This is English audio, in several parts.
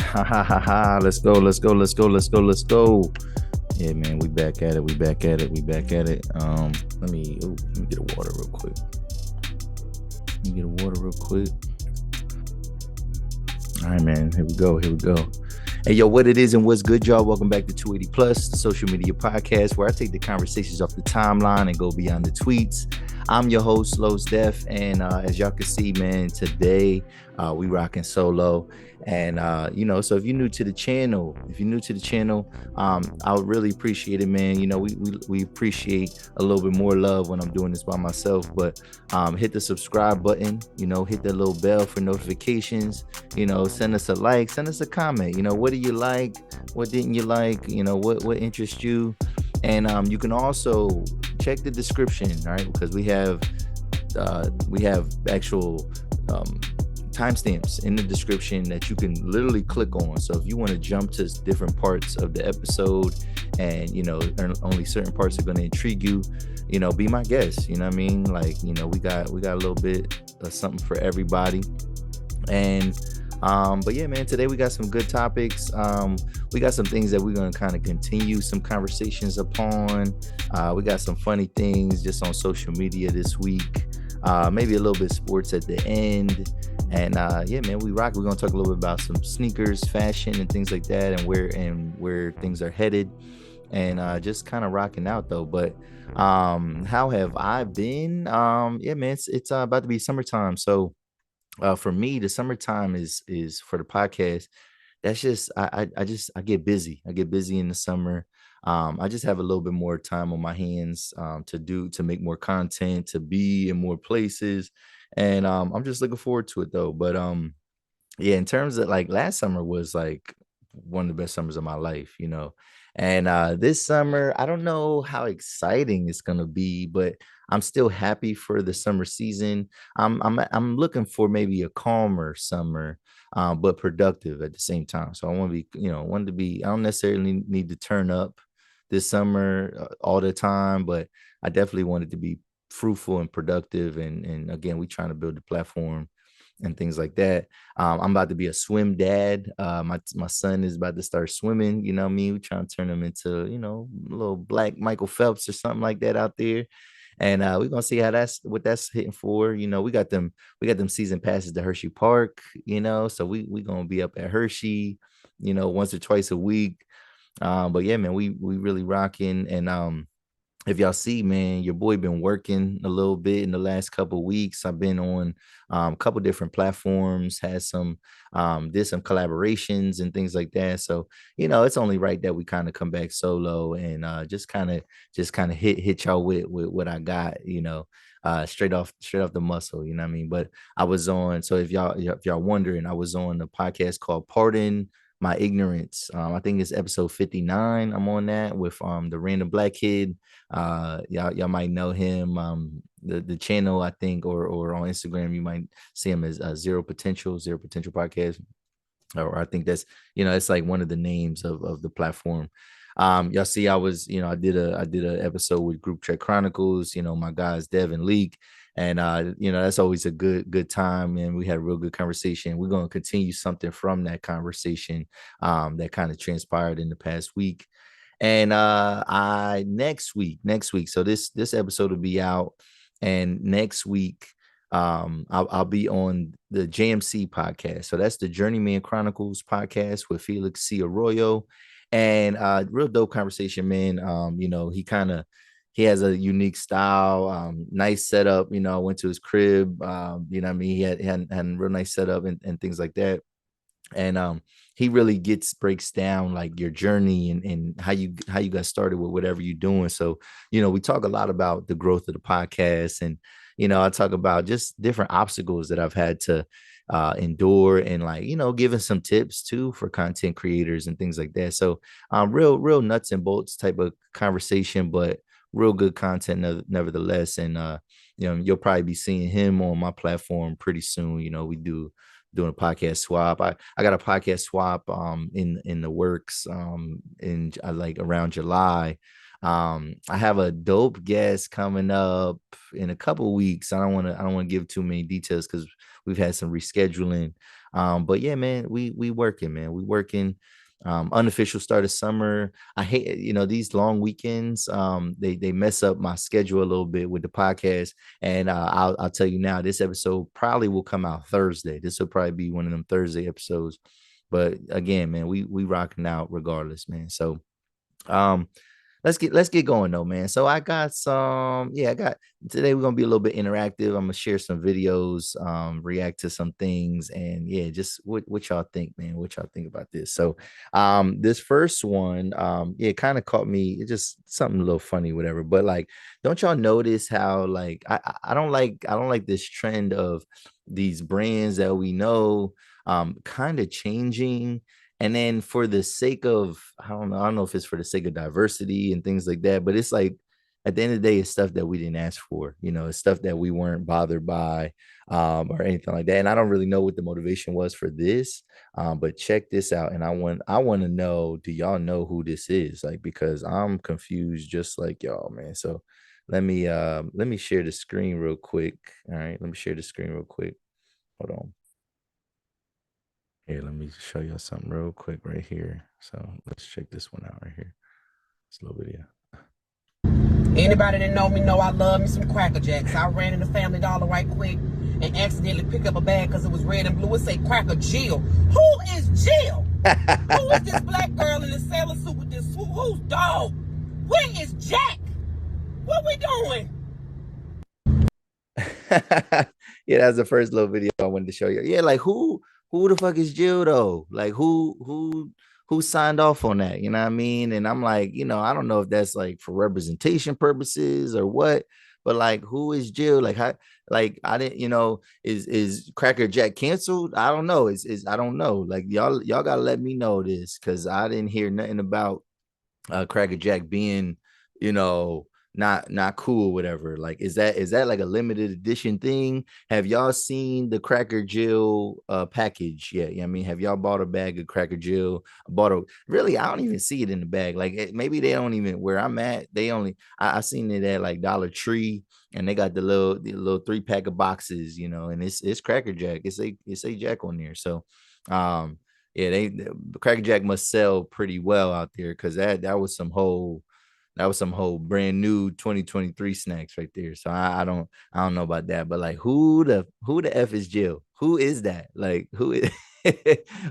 Ha ha ha ha. Let's go. Let's go. Let's go. Let's go. Let's go. Yeah, man, we back at it. We back at it. We back at it. Let me get a water real quick. Let me get a water real quick. All right, man. Here we go. Here we go. Hey, yo, what it is and what's good, y'all? Welcome back to 280 Plus, the social media podcast where I take the conversations off the timeline and go beyond the tweets. I'm your host, Lowe's Def, and as y'all can see, man, today we rocking solo. And so if you're new to the channel, I would really appreciate it, man. You know, we appreciate a little bit more love when I'm doing this by myself, but hit the subscribe button, hit the little bell for notifications, send us a like, send us a comment. What do you like? What didn't you like? What interests you? And you can also check the description, right? Because we have actual timestamps in the description that you can literally click on. So if you want to jump to different parts of the episode and only certain parts are going to intrigue you, be my guest. You know what I mean? Like, we got a little bit of something for everybody. And but yeah, man, today we got some good topics. We got some things that we're going to kind of continue some conversations upon. We got some funny things just on social media this week. Maybe a little bit of sports at the end. And yeah, man, we rock. We're going to talk a little bit about some sneakers, fashion, and things like that, and where things are headed, and just kind of rocking out though. But how have I been? Yeah, man, it's about to be summertime. So for me, the summertime is for the podcast. That's just I get busy. I get busy in the summer. I just have a little bit more time on my hands to make more content, to be in more places, and I'm just looking forward to it though. But yeah, in terms of like last summer was like one of the best summers of my life, and this summer I don't know how exciting it's gonna be, but I'm still happy for the summer season. I'm looking for maybe a calmer summer, but productive at the same time. So I want to be, want to be. I don't necessarily need to turn up this summer all the time, but I definitely wanted to be fruitful and productive. And again, we trying to build a platform and things like that. I'm about to be a swim dad. My son is about to start swimming. You know what I mean? We're trying to turn him into, little black Michael Phelps or something like that out there. And we're gonna see how what that's hitting for. We got them season passes to Hershey Park, so we gonna be up at Hershey, once or twice a week. But yeah, man, we really rocking. And if y'all see, man, your boy been working a little bit in the last couple of weeks. I've been on a couple different platforms, had some did some collaborations and things like that. So it's only right that we kind of come back solo and just kind of hit y'all with what I got, straight off the muscle, you know what I mean? But I was on, so if y'all wondering, I was on a podcast called Pardon My Ignorance. I think it's episode 59. I'm on that with the random black kid. Y'all might know him. The channel, I think, or on Instagram, you might see him as Zero Potential Podcast. Or I think that's, it's like one of the names of the platform. Y'all see, I did a episode with Group Chat Chronicles, my guys Dev and Leak. And that's always a good time, and we had a real good conversation. We're going to continue something from that conversation that kind of transpired in the past week. And I next week, so this episode will be out, and next week I'll be on the JMC podcast. So that's the Journeyman Chronicles podcast with Felix C. Arroyo. And real dope conversation, man. He has a unique style, nice setup. I went to his crib. I mean, he had a real nice setup and things like that. And he really breaks down like your journey and how you got started with whatever you're doing. So we talk a lot about the growth of the podcast, and I talk about just different obstacles that I've had to endure, and like giving some tips too for content creators and things like that. So real nuts and bolts type of conversation, but real good content nevertheless. And you'll probably be seeing him on my platform pretty soon. We doing a podcast swap. I got a podcast swap in the works in like around July. I have a dope guest coming up in a couple weeks. I don't want to give too many details because we've had some rescheduling. But yeah, man, we working, man. We working. Unofficial start of summer. I hate, these long weekends. They mess up my schedule a little bit with the podcast. And I'll tell you now, this episode probably will come out Thursday. This will probably be one of them Thursday episodes. But again, man, we rocking out regardless, man. So um let's get going though, man. So I got today we're gonna be a little bit interactive. I'm gonna share some videos, react to some things, and yeah, just what y'all think, man. What y'all think about this? So this first one, it kind of caught me. It's just something a little funny, whatever. But like, don't y'all notice how like I don't like this trend of these brands that we know kind of changing, and then for the sake of, I don't know if it's for the sake of diversity and things like that, but it's like at the end of the day, it's stuff that we didn't ask for, it's stuff that we weren't bothered by, or anything like that. And I don't really know what the motivation was for this. But check this out. And I want to know, do y'all know who this is? Like, because I'm confused just like y'all, man. So let me share the screen real quick. All right, let me share the screen real quick. Hold on. Here, let me show you something real quick right here. So let's check this one out right here. This little video. Anybody that know me know I love me some Cracker Jacks. I ran in the Family Dollar right quick and accidentally picked up a bag because it was red and blue. It say Cracker Jill. Who is Jill? Who is this black girl in the sailor suit with this? Who's dog? Where is Jack? What we doing? Yeah, that's the first little video I wanted to show you. Yeah, like who the fuck is Jill though? Like who signed off on that? You know what I mean? And I'm like, I don't know if that's like for representation purposes or what, but like who is Jill? Like how, like I didn't, is Cracker Jack canceled? I don't know. Is I don't know. Like y'all gotta let me know this because I didn't hear nothing about Cracker Jack being, you know, not cool, whatever. Like, is that like a limited edition thing? Have y'all seen the Cracker Jill package? Yeah, I mean, have y'all bought a bag of Cracker Jill? Bought a really? I don't even see it in the bag. Like, maybe they don't even where I'm at. They only I seen it at like Dollar Tree, and they got the little 3-pack of boxes, and it's Cracker Jack. It's a Jack on there. So, yeah, the Cracker Jack must sell pretty well out there because that was some whole brand new 2023 snacks right there. So I don't know about that, but like who the F is Jill? Who is that? Like who is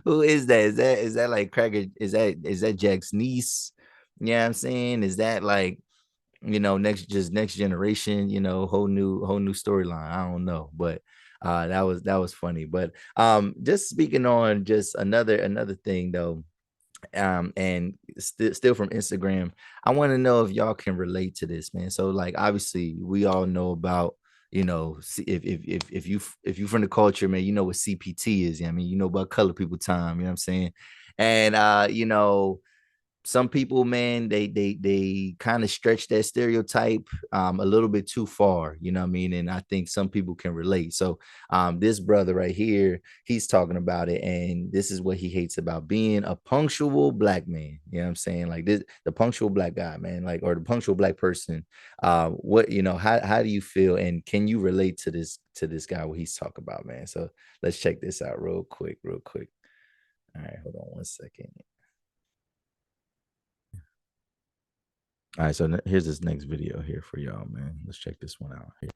who is that? Is that like Cracker? Is that Jack's niece? Yeah, I'm saying, is that like, next generation, whole new storyline. I don't know, but that was funny. But just speaking on just another thing though, and still from Instagram, I want to know if y'all can relate to this, man. So like obviously we all know about, if you from the culture, man, you know what CPT is. I mean, you know about color people time, you know what I'm saying? And some people, man, they kind of stretch that stereotype a little bit too far, you know what I mean? And I think some people can relate. So this brother right here, he's talking about it, and this is what he hates about being a punctual black man. You know what I'm saying? Like this, the punctual black guy, man, like, or the punctual black person. What, how do you feel, and can you relate to this guy, what he's talking about, man? So let's check this out real quick. All right, hold on one second. All right, so here's this next video here for y'all, man. Let's check this one out here.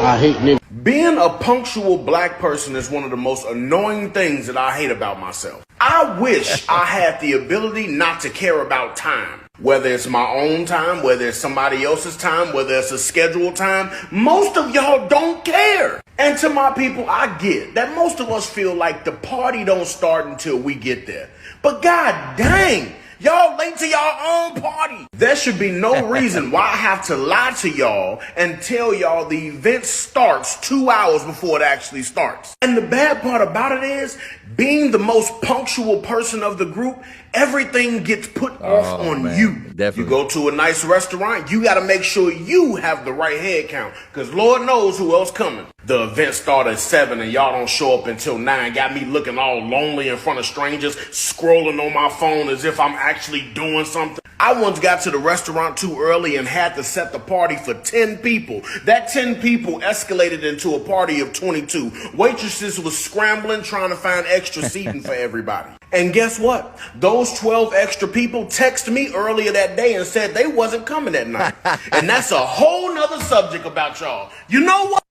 I hate niggas. Being a punctual black person is one of the most annoying things that I hate about myself. I wish I had the ability not to care about time. Whether it's my own time, whether it's somebody else's time, whether it's a scheduled time, most of y'all don't care. And to my people, I get that most of us feel like the party don't start until we get there. But god dang, y'all late to y'all own party. There should be no reason why I have to lie to y'all and tell y'all the event starts 2 hours before it actually starts. And the bad part about it is, being the most punctual person of the group, everything gets put off on you. Definitely. You go to a nice restaurant, you got to make sure you have the right head count, because Lord knows who else coming. the event started at 7 and y'all don't show up until 9. Got me looking all lonely in front of strangers, scrolling on my phone as if I'm actually doing something. I once got to the restaurant too early and had to set the party for 10 people. That 10 people escalated into a party of 22. Waitresses was scrambling trying to find extra seating for everybody. And guess what? Those 12 extra people texted me earlier that day and said they wasn't coming that night. And that's a whole nother subject about y'all. You know what?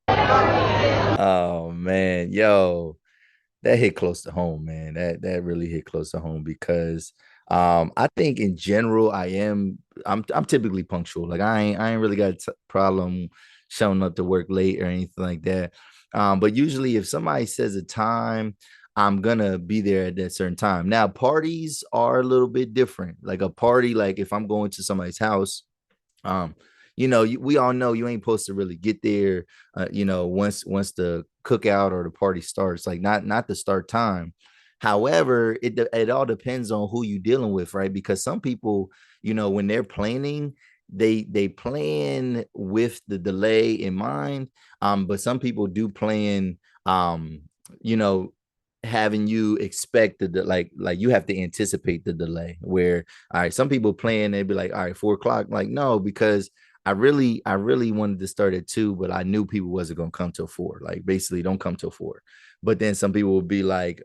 Oh man, yo, that hit close to home, man. That really hit close to home because I think in general I'm typically punctual. Like I ain't really got a problem showing up to work late or anything like that. But usually if somebody says a time, I'm gonna be there at that certain time. Now parties are a little bit different. Like a party, like if I'm going to somebody's house, um we all know you ain't supposed to really get there once the cookout or the party starts, like not the start time. However, it all depends on who you dealing with, right? Because some people, when they're planning, they plan with the delay in mind. But some people do plan, you know having you expect like you have to anticipate the delay, where all right, some people plan, they'd be like, all right, 4 o'clock, like no, because I really wanted to start at 2, but I knew people wasn't gonna come till 4. Like basically, don't come till 4. But then some people would be like,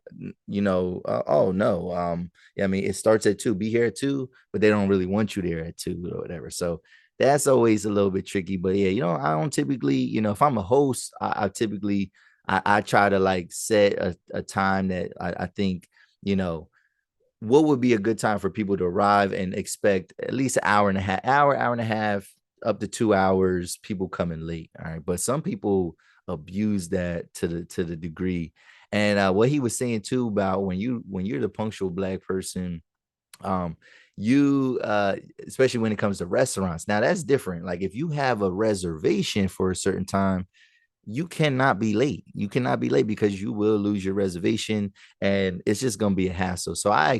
oh no, yeah, I mean, it starts at 2. Be here at 2, but they don't really want you there at 2 or whatever. So that's always a little bit tricky. But yeah, I don't typically, if I'm a host, I typically I try to like set a time that I think, you know, what would be a good time for people to arrive and expect at least an hour and a half, hour and a half, up to 2 hours, people coming late. All right. But some people abuse that to the degree. And what he was saying too about when you're the punctual Black person, um, you especially when it comes to restaurants. Now that's different. Like if you have a reservation for a certain time, you cannot be late. You cannot be late because you will lose your reservation and it's just going to be a hassle. So I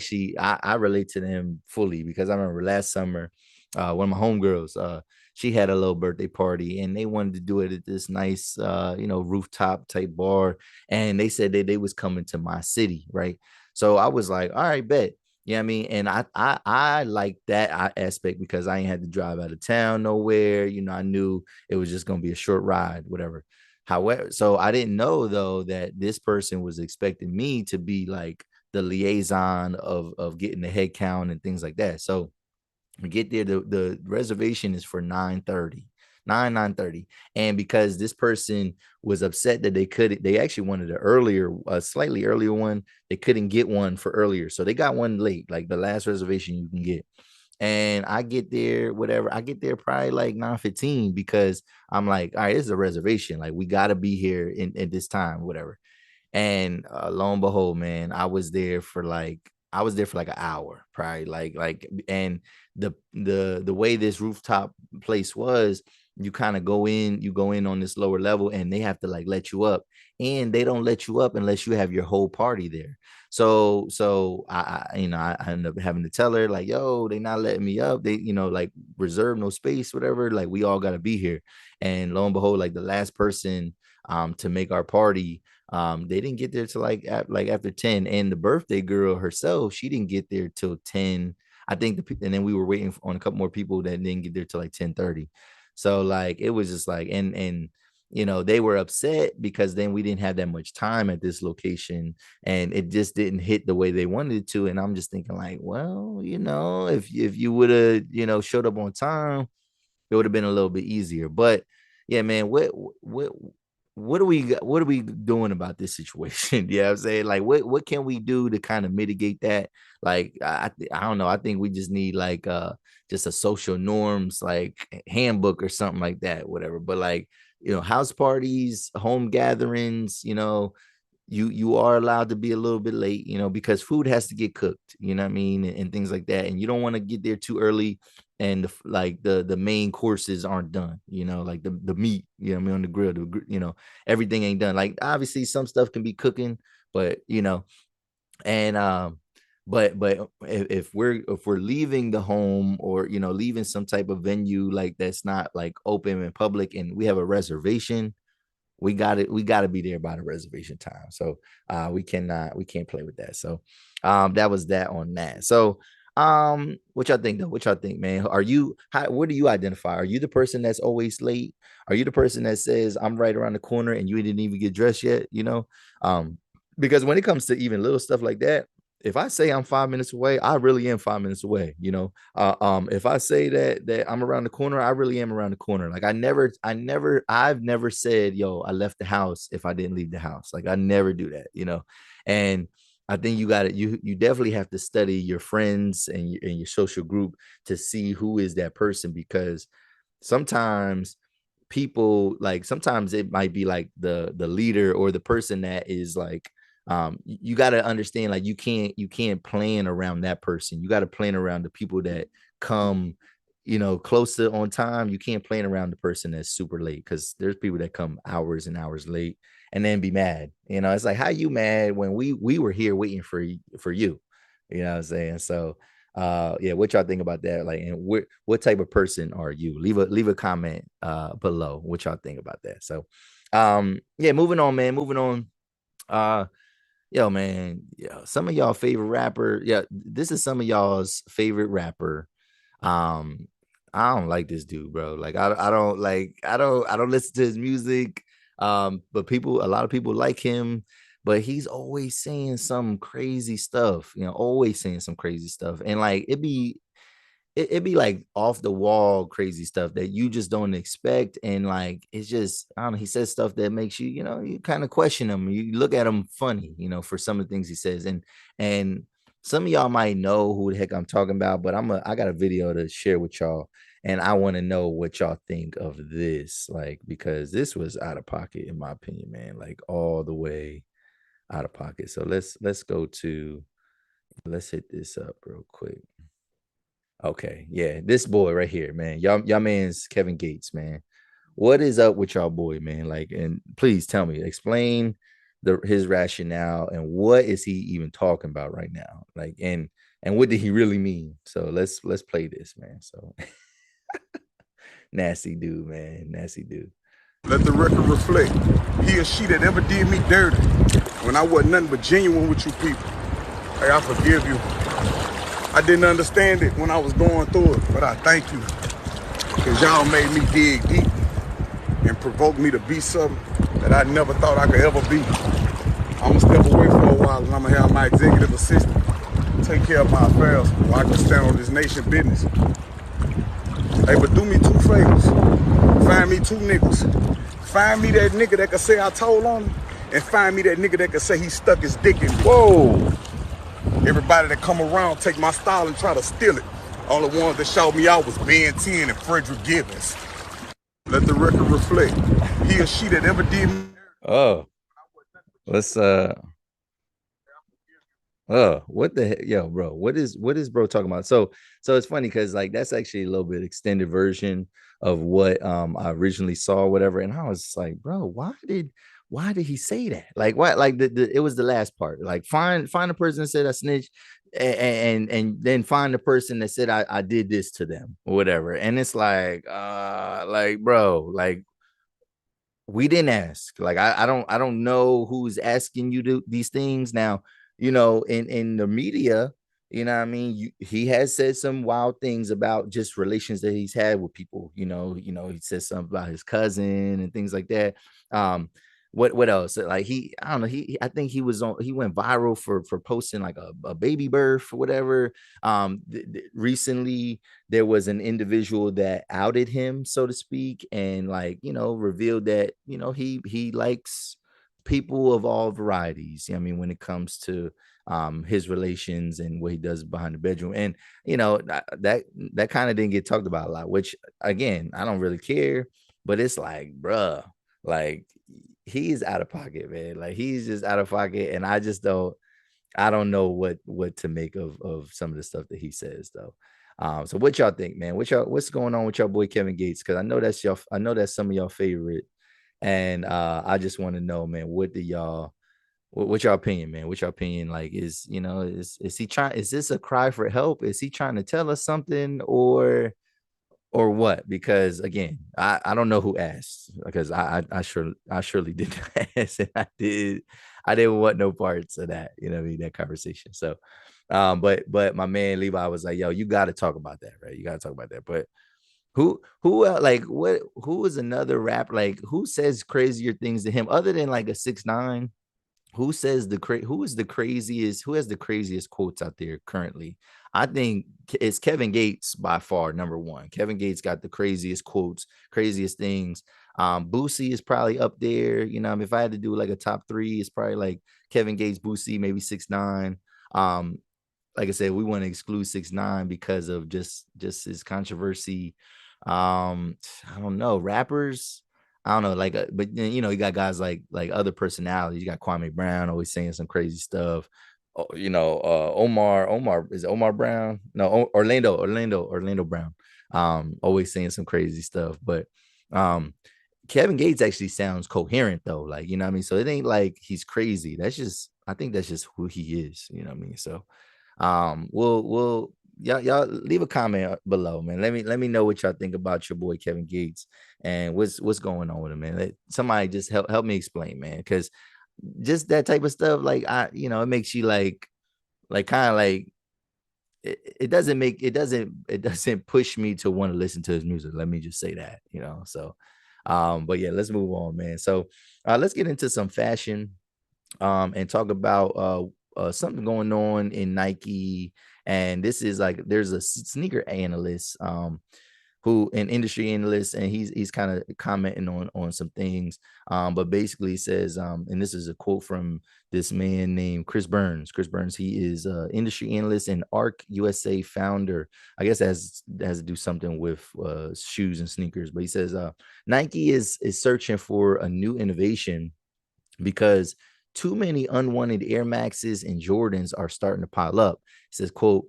relate to them fully because I remember last summer, one of my homegirls, she had a little birthday party and they wanted to do it at this nice, rooftop type bar. And they said that they was coming to my city. Right. So I was like, all right, bet. Yeah, I mean, and I like that aspect because I ain't had to drive out of town nowhere. I knew it was just going to be a short ride, whatever. However, so I didn't know though that this person was expecting me to be like the liaison of getting the head count and things like that. So we get there, the reservation is for 9:30. 9:30. And because this person was upset that they actually wanted a slightly earlier one. They couldn't get one for earlier. So they got one late, like the last reservation you can get. And I get there, whatever. I get there probably like 9:15 because I'm like, all right, this is a reservation. Like we got to be here in this time, whatever. And lo and behold, man, I was there for like an hour, probably and the way this rooftop place was, you go in on this lower level and they have to like let you up, and they don't let you up unless you have your whole party there. So I ended up having to tell her like, yo, they not letting me up. They, like reserve no space, whatever. Like we all got to be here. And lo and behold, like the last person to make our party, they didn't get there till like after 10. And the birthday girl herself, she didn't get there till 10. I think and then we were waiting on a couple more people that didn't get there till like 10:30. So like it was just like, and they were upset because then we didn't have that much time at this location and it just didn't hit the way they wanted it to. And I'm just thinking like, well, if you would have, showed up on time, it would have been a little bit easier. But yeah, man, what are we doing about this situation? Yeah, I'm saying, like, what can we do to kind of mitigate that? Like, I don't know. I think we just need like just a social norms like handbook or something like that, whatever. But like, house parties, home gatherings, you are allowed to be a little bit late, because food has to get cooked, you know what I mean, and things like that. And you don't want to get there too early and the main courses aren't done, like the meat, I mean, on the grill, everything ain't done. Like obviously some stuff can be cooking, but and but if we're leaving the home or leaving some type of venue like that's not like open in public and we have a reservation, We got it. We got to be there by the reservation time. So we can't play with that. So that was that on that. So what y'all think though? What y'all think, man? Where do you identify? Are you the person that's always late? Are you the person that says I'm right around the corner and you didn't even get dressed yet? Because when it comes to even little stuff like that, if I say I'm 5 minutes away, I really am 5 minutes away. If I say that I'm around the corner, I really am around the corner. Like I've never said, yo, I left the house if I didn't leave the house. Like I never do that. And I think you definitely have to study your friends and your social group to see who is that person, because sometimes sometimes it might be like the leader or the person that is like, you got to understand, like you can't plan around that person. You got to plan around the people that come close to on time. You can't plan around the person that's super late, because there's people that come hours and hours late and then be mad. It's like, how you mad when we were here waiting for you? You know what I'm saying? So yeah, what y'all think about that? Like, and what type of person are you? Leave a comment below what y'all think about that. So yeah, moving on, man. Moving on. Yo, man, some of y'all favorite rapper. Yeah, this is some of y'all's favorite rapper. Um, I don't like this dude, bro. Like, I don't listen to his music. But a lot of people like him, but he's always saying some crazy stuff. Always saying some crazy stuff, and like it'd be like off the wall crazy stuff that you just don't expect. And like, it's just, I don't know, he says stuff that makes you, you kind of question him. You look at him funny, for some of the things he says. And some of y'all might know who the heck I'm talking about, but I got a video to share with y'all. And I want to know what y'all think of this, like, because this was out of pocket, in my opinion, man, like all the way out of pocket. So let's hit this up real quick. Okay, yeah, this boy right here, man. Y'all man's Kevin Gates, man. What is up with y'all boy, man? Like, and please tell me, explain his rationale and what is he even talking about right now? Like, and what did he really mean? So let's play this, man. So nasty dude, man. Nasty dude. Let the record reflect. He or she that ever did me dirty when I wasn't nothing but genuine with you people. Hey, I forgive you. I didn't understand it when I was going through it, but I thank you, because y'all made me dig deep and provoked me to be something that I never thought I could ever be. I'm gonna step away for a while, and I'm gonna have my executive assistant take care of my affairs while I can stand on this nation business. Hey, but do me 2 favors. Find me 2 niggas. Find me that nigga that can say I told on him, and find me that nigga that can say he stuck his dick in me. Whoa. Everybody that come around take my style and try to steal it. All the ones that showed me out was Ben 10 and Frederick Gibbons. Let the record reflect. He or she that ever did me. Oh, let's what the heck, yo, bro? What is bro talking about? So it's funny because like that's actually a little bit extended version of what I originally saw, whatever. And I was like, bro, why did he say that? Like, what? Like it was the last part. Like, find the person that said I snitched, and then find the person that said I did this to them or whatever. And it's like bro, like, we didn't ask. Like, I don't know who's asking you to these things now. In the media, what I mean, he has said some wild things about just relations that he's had with people. He said something about his cousin and things like that. What else? Like, I don't know. I think he went viral for posting like a baby birth or whatever. Recently there was an individual that outed him, so to speak, and like, revealed that, he likes people of all varieties. I mean, when it comes to his relations and what he does behind the bedroom. And that kind of didn't get talked about a lot, which again, I don't really care, but it's like, bruh, like, he's out of pocket, man. Like, he's just out of pocket, and I don't know what to make of some of the stuff that he says, though. So what y'all think, man? What's going on with your boy Kevin Gates? Because I know that's some of your favorite, and I just want to know, man, what's your opinion, man? What's your opinion? Like, is he trying? Is this a cry for help? Is he trying to tell us something, or or what? Because again, I don't know who asked, because I surely did not ask, and I didn't want no parts of that, you know what I mean, that conversation. So but my man Levi was like, yo, you got to talk about that, right? You got to talk about that. But who like what who is another rap, like who says crazier things to him other than like a 6ix9ine? Who says who is the craziest, who has the craziest quotes out there currently? I think it's Kevin Gates by far number one. Kevin Gates got the craziest quotes, craziest things. Boosie is probably up there. You know, if I had to do like a top three, it's probably like Kevin Gates, Boosie, maybe 6ix9ine. Um, like I said, we want to exclude 6ix9ine because of just his controversy. I don't know, rappers. I don't know, like, but then, you know, you got guys like other personalities. You got Kwame Brown always saying some crazy stuff. Oh, you know, Omar is it Omar Brown? No, Orlando Brown. Always saying some crazy stuff. But Kevin Gates actually sounds coherent though, like, you know what I mean. So it ain't like he's crazy. That's just, I think that's just who he is. You know what I mean. So we'll y'all leave a comment below, man. Let me know what y'all think about your boy Kevin Gates and what's going on with him, man. Somebody just help me explain, man, because just that type of stuff, like, it makes you like kind of like it doesn't push me to want to listen to his music. Let me just say that, you know. So but yeah, let's move on, man. So let's get into some fashion and talk about something going on in Nike. And this is like, there's a sneaker analyst, who an industry analyst, and he's kind of commenting on some things. But basically says, and this is a quote from this man named Chris Burns. Chris Burns, he is industry analyst and ARC USA founder. I guess has to do something with shoes and sneakers. But he says Nike is searching for a new innovation because too many unwanted Air Maxes and Jordans are starting to pile up. It says, quote,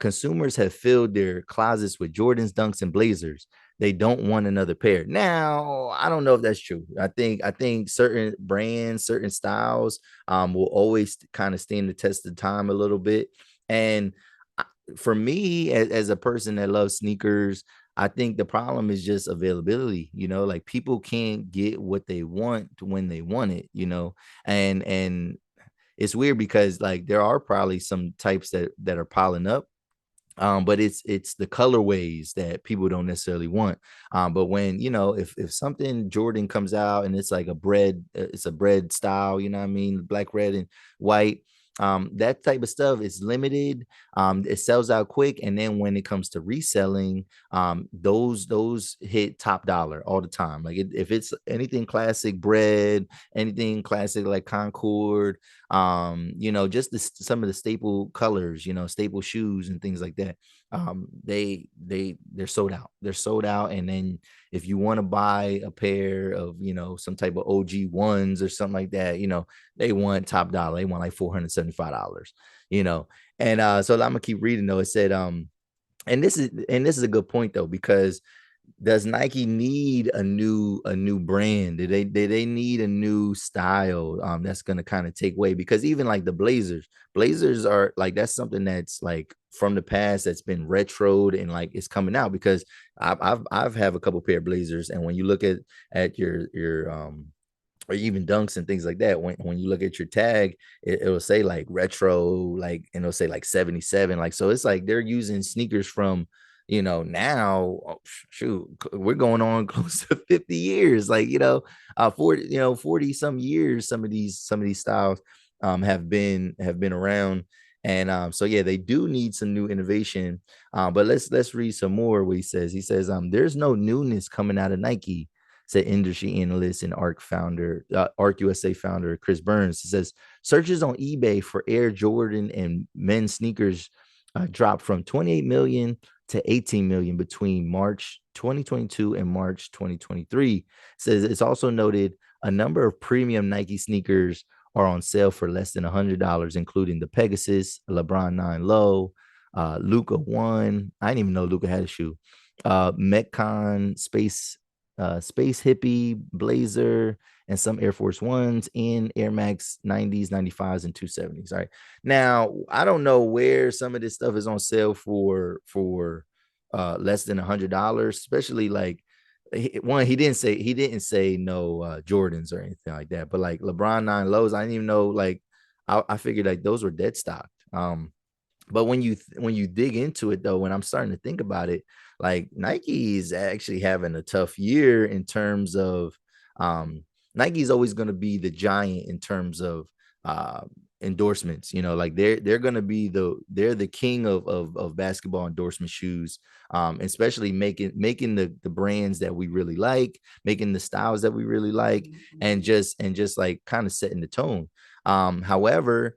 consumers have filled their closets with Jordans, Dunks, and Blazers. They don't want another pair. Now, I don't know if that's true. I think certain brands, certain styles will always kind of stand the test of time a little bit. And for me, as a person that loves sneakers, I think the problem is just availability, you know, like people can't get what they want when they want it, you know. And it's weird because like there are probably some types that are piling up. But it's the colorways that people don't necessarily want. But when, you know, if something Jordan comes out and it's like it's a bread style, you know what I mean, black, red, and white, that type of stuff is limited. It sells out quick, and then when it comes to reselling, those hit top dollar all the time. Like if it's anything classic bread, anything classic like Concord, you know, just some of the staple colors, you know, staple shoes and things like that, they're sold out. They're sold out. And then if you want to buy a pair of, you know, some type of OG ones or something like that, you know, they want top dollar. They want like $475, you know. And so I'm gonna keep reading though. It said, and this is a good point though, because does Nike need a new brand? Do they need a new style that's going to kind of take away? Because even like the Blazers are like, that's something that's like from the past that's been retroed and like it's coming out. Because I've have a couple pair of Blazers, and when you look at your or even Dunks and things like that, when you look at your tag, it'll say like retro, like, and it'll say like 77, like, so it's like they're using sneakers from, you know, now, oh, shoot, we're going on close to 50 years, like, you know, 40 some years, some of these styles have been around. And so yeah, they do need some new innovation. But let's read some more. What he says, there's no newness coming out of Nike, said industry analyst and ARC USA founder Chris Burns. He says searches on eBay for Air Jordan and men's sneakers dropped from 28 million to 18 million between March 2022 and March 2023. Says it's also noted a number of premium Nike sneakers are on sale for less than $100, including the Pegasus, LeBron 9 Low, Luca 1. I didn't even know Luca had a shoe. Metcon Space Hippie, Blazer, and some Air Force Ones, in Air Max 90s, 95s, and 270s. All right. Now, I don't know where some of this stuff is on sale for less than $100, especially like one, he didn't say no Jordans or anything like that, but like LeBron 9 lows, I didn't even know, like I figured like those were dead stocked. But when you dig into it though, when I'm starting to think about it, like Nike is actually having a tough year in terms of Nike's always going to be the giant in terms of uh endorsements. You know, like they're going to be they're the king of basketball endorsement shoes, especially making the brands that we really like, making the styles that we really like, and just like kind of setting the tone. However,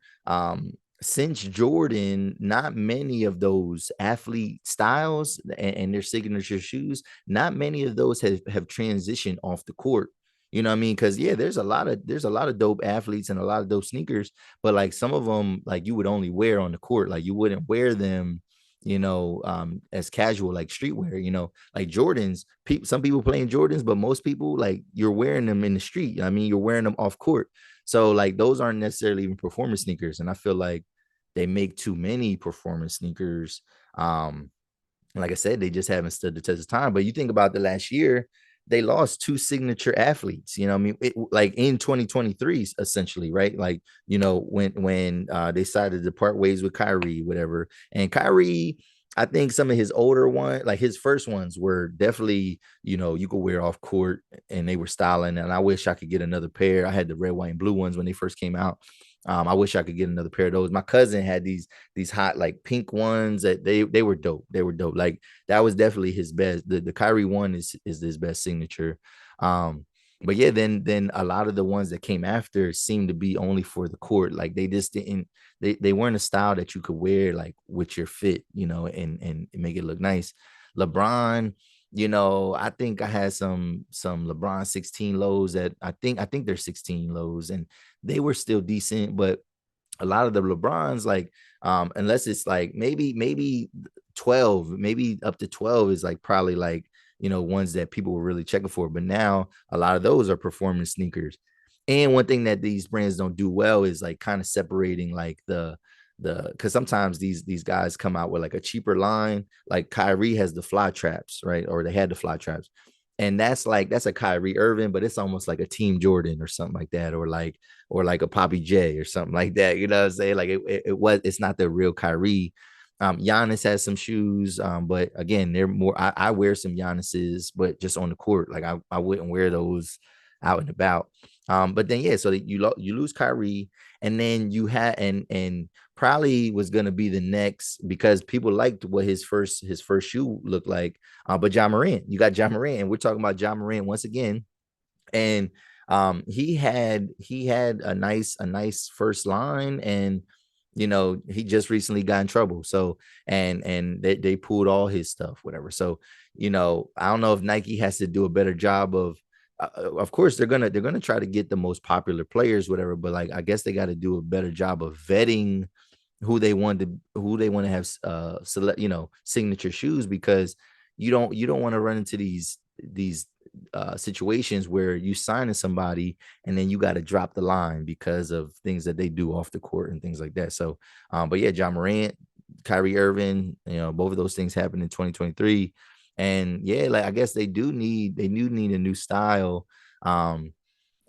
since Jordan, not many of those athlete styles and their signature shoes, not many of those have transitioned off the court. You know what I mean? Because yeah, there's a lot of dope athletes and a lot of dope sneakers, but like some of them, like you would only wear on the court. Like you wouldn't wear them, as casual, like streetwear. You know, like Jordans. Some people playing Jordans, but most people, like, you're wearing them in the street. I mean, you're wearing them off court. So like those aren't necessarily even performance sneakers, and I feel like they make too many performance sneakers. Like I said, they just haven't stood the test of time. But you think about the last year, they lost two signature athletes. You know, I mean, like in 2023, essentially, right? Like, when they decided to part ways with Kyrie, whatever. And Kyrie, I think some of his older ones, like his first ones, were definitely, you could wear off court, and they were styling. And I wish I could get another pair. I had the red, white, and blue ones when they first came out. I wish I could get another pair of those. My cousin had these hot, like, pink ones that they were dope. They were dope. Like that was definitely his best. The Kyrie one is his best signature. But yeah, then a lot of the ones that came after seemed to be only for the court. Like they just didn't they weren't a style that you could wear like with your fit, and make it look nice. LeBron, I think I had some LeBron 16 lows that I think they're 16 lows, and they were still decent, but a lot of the LeBrons, like, unless it's like maybe 12, maybe up to 12 is like probably like, ones that people were really checking for. But now a lot of those are performance sneakers. And one thing that these brands don't do well is like kind of separating like because sometimes these guys come out with like a cheaper line. Like Kyrie has the fly traps, right? Or they had the fly traps. And that's a Kyrie Irving, but it's almost like a Team Jordan or something like that, or like a Poppy J or something like that. You know what I'm saying? Like it's not the real Kyrie. Giannis has some shoes, but again, they're more. I wear some Giannis's, but just on the court. Like I wouldn't wear those out and about. But then yeah, so you lose Kyrie, and then you had and probably was gonna be the next, because people liked what his first shoe looked like. But Ja Morant, you got Ja Morant, and we're talking about Ja Morant once again. And he had a nice first line, and he just recently got in trouble. So and they pulled all his stuff, whatever. So I don't know if Nike has to do a better job of course they're gonna try to get the most popular players, whatever, but like I guess they got to do a better job of vetting who they want to have select, signature shoes, because you don't want to run into these situations where you signing somebody and then you got to drop the line because of things that they do off the court and things like that. So but yeah, Ja Morant, Kyrie Irving, both of those things happened in 2023. And yeah, like I guess they do need a new style.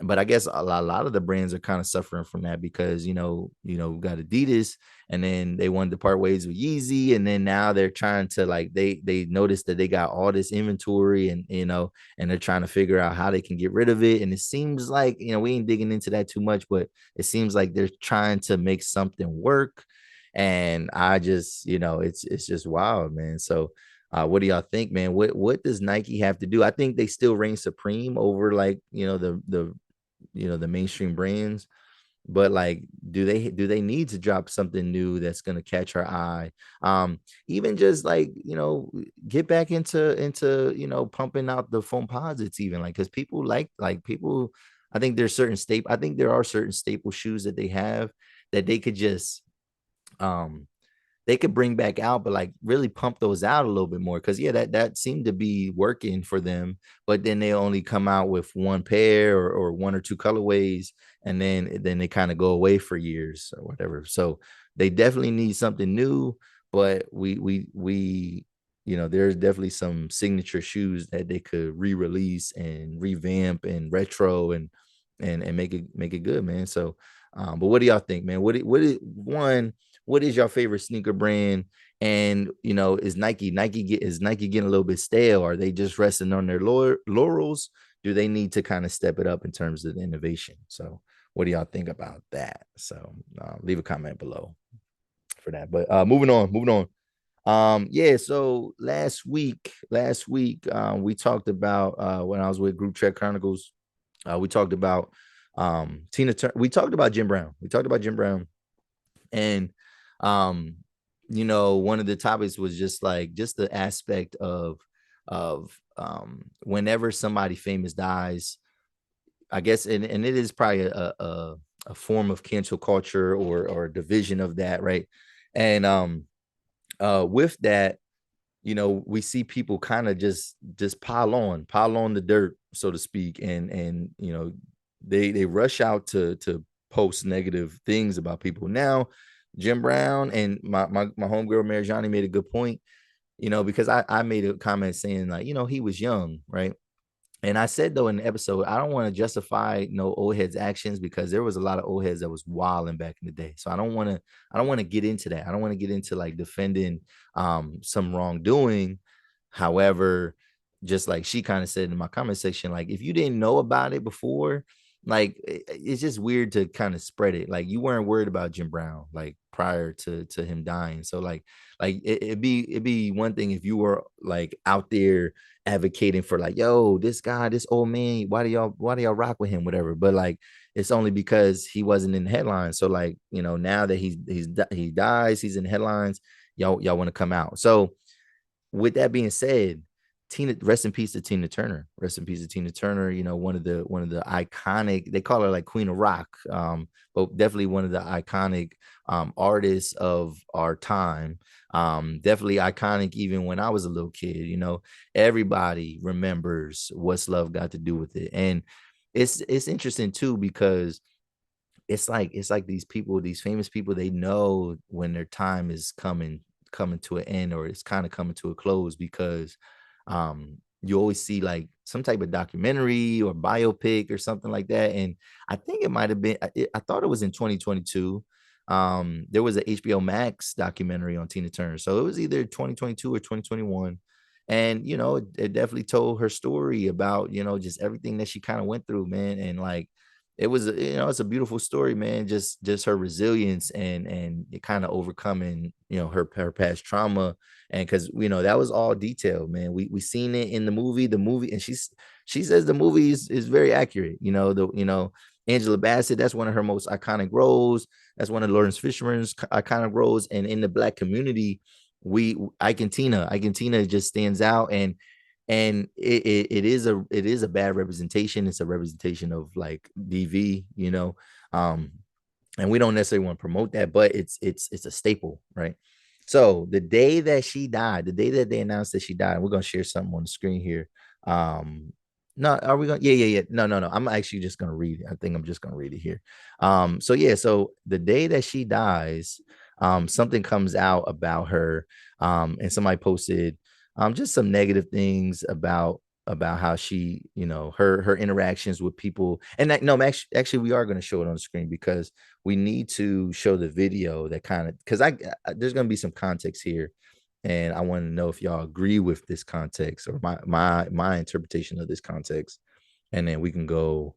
But I guess a lot of the brands are kind of suffering from that, because we got Adidas, and then they wanted to part ways with Yeezy, and then now they're trying to, like, they noticed that they got all this inventory, and and they're trying to figure out how they can get rid of it. And it seems like, we ain't digging into that too much, but it seems like they're trying to make something work. And I just, it's just wild, man. So what do y'all think, man? What does Nike have to do? I think they still reign supreme over, like, the mainstream brands, but like, do they need to drop something new that's going to catch our eye? Even just like, get back into pumping out the foam posits, even, like, because people like people. I think there are certain staple shoes that they have that they could just they could bring back out, but like really pump those out a little bit more. Cause yeah, that seemed to be working for them, but then they only come out with one pair or one or two colorways, and then they kind of go away for years or whatever. So they definitely need something new, but we there's definitely some signature shoes that they could re-release and revamp and retro and make it good, man. So, but what do y'all think, man? What is your favorite sneaker brand? And is Nike getting a little bit stale? Are they just resting on their laurels? Do they need to kind of step it up in terms of the innovation? So, what do y'all think about that? So, leave a comment below for that. But moving on. Yeah, so last week we talked about when I was with Group Chat Chronicles, we talked about we talked about Jim Brown. And one of the topics was just the aspect of whenever somebody famous dies, I guess, and it is probably a form of cancel culture or a division of that, right? And with that, we see people kind of just pile on the dirt, so to speak, and they rush out to post negative things about people. Now, Jim Brown and my homegirl Marjani made a good point, because I made a comment saying, like, he was young, right? And I said, though, in the episode, I don't want to justify no old heads actions, because there was a lot of old heads that was wilding back in the day. So I don't want to get into that. I don't want to get into like defending some wrongdoing. However, just like she kind of said in my comment section, like, if you didn't know about it before, like, it's just weird to kind of spread it. Like, you weren't worried about Jim Brown like prior to him dying. So it'd be one thing if you were like out there advocating for, like, yo, this guy, this old man, why do y'all rock with him, whatever. But like, it's only because he wasn't in the headlines. So like, now that he dies, he's in the headlines, y'all want to come out. So with that being said, rest in peace to Tina Turner. Rest in peace to Tina Turner. One of the iconic, they call her like Queen of Rock, but definitely one of the iconic artists of our time. Definitely iconic even when I was a little kid. Everybody remembers What's Love Got to Do with It. And it's interesting too, because it's like these people, these famous people, they know when their time is coming to an end, or it's kind of coming to a close, because you always see like some type of documentary or biopic or something like that. And I think it might have been, I thought it was in 2022. There was an HBO Max documentary on Tina Turner. So it was either 2022 or 2021. And, it definitely told her story about, just everything that she kind of went through, man. And like, it was, it's a beautiful story, man. Just her resilience and it kind of overcoming, her past trauma. And because that was all detailed, man. We seen it in the movie, and she says the movie is very accurate. Angela Bassett, that's one of her most iconic roles. That's one of Lawrence Fishburne's iconic roles. And in the Black community, Ike Tina just stands out. And it is a bad representation. It's a representation of like DV, and we don't necessarily want to promote that, but it's a staple, right? So the day that she died, the day that they announced that she died, we're gonna share something on the screen here. No, are we gonna? Yeah. No. I'm actually just gonna read it. I think I'm just gonna read it here. So the day that she dies, something comes out about her, and somebody posted just some negative things about how she, her interactions with people. And actually we are going to show it on the screen, because we need to show the video that kind of, because there's going to be some context here, and I want to know if y'all agree with this context or my interpretation of this context, and then we can go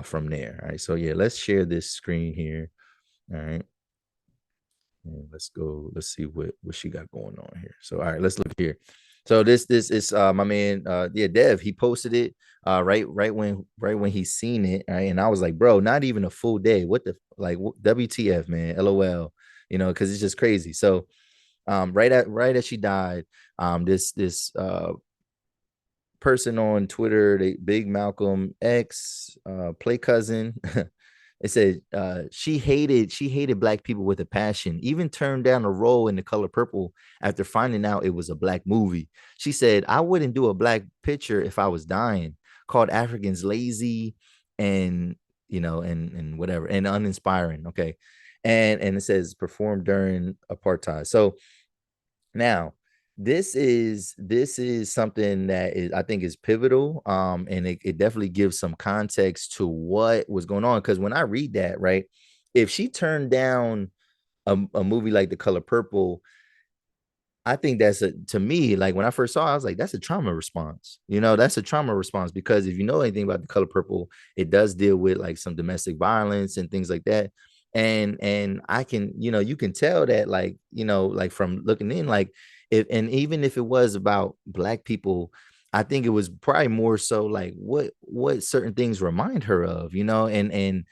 from there. All right, so yeah, let's share this screen here. All right, and let's go. Let's see what she got going on here. So all right, let's look here. So this is my man Dev. He posted it right when he seen it, right? And I was like, bro, not even a full day. What the, like, WTF, man? LOL, because it's just crazy. So right as she died, this person on Twitter, the Big Malcolm X play cousin, it said she hated Black people with a passion, even turned down a role in The Color Purple after finding out it was a Black movie. She said, I wouldn't do a Black picture if I was dying. Called Africans lazy and and whatever, and uninspiring. Okay. And it says performed during apartheid. So now this is something that is, I think, is pivotal, and it definitely gives some context to what was going on, because when I read that, right, if she turned down a movie like The Color Purple, I think that's to me, like when I first saw it, I was like, that's a trauma response. That's a trauma response, because if you know anything about The Color Purple, it does deal with like some domestic violence and things like that. And I can, you can tell that, like, like from looking in, like, if, and even if it was about Black people, I think it was probably more so like what certain things remind her of, and